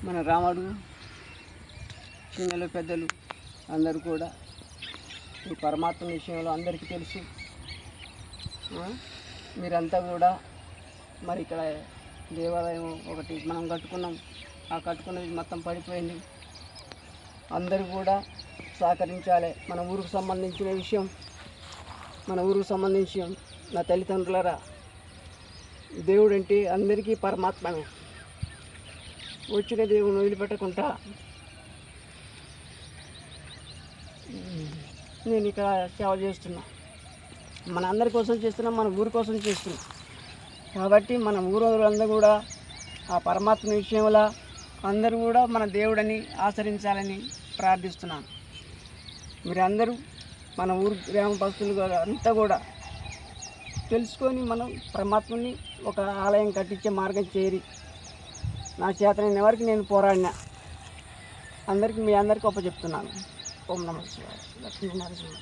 మన రాముడు చిన్నలు పెద్దలు అందరూ కూడా ఈ పరమాత్మ విషయంలో అందరికీ తెలుసు. మీరంతా కూడా మరి ఇక్కడ దేవాలయం ఒకటి మనం కట్టుకున్నాం, ఆ కట్టుకున్నది మొత్తం పడిపోయింది. అందరూ కూడా సహకరించాలి. మన ఊరికి సంబంధించిన విషయం, మన ఊరికి సంబంధించిన నా తల్లిదండ్రులరా, దేవుడు అంటే అందరికీ పరమాత్మనే. వచ్చిన దేవుని వదిలిపెట్టకుండా నేను ఇక్కడ సేవ చేస్తున్నా. మన అందరి కోసం చేస్తున్నాం, మన ఊరి కోసం చేస్తున్నాం. కాబట్టి మన ఊరందరూ కూడా ఆ పరమాత్మ విషయంలో అందరూ కూడా మన దేవుడని ఆచరించాలని ప్రార్థిస్తున్నాను. మీరందరూ మన ఊరు గ్రామస్తులు అంతా కూడా తెలుసుకొని మనం పరమాత్మని ఒక ఆలయం కట్టించే మార్గం చేరి నా చేతనైన వరకు నేను పోరాడినా. అందరికీ మీ అందరికీ చెప్తున్నాను. ఓం నమః శివాయ. లక్ష్మీ నరసింహ.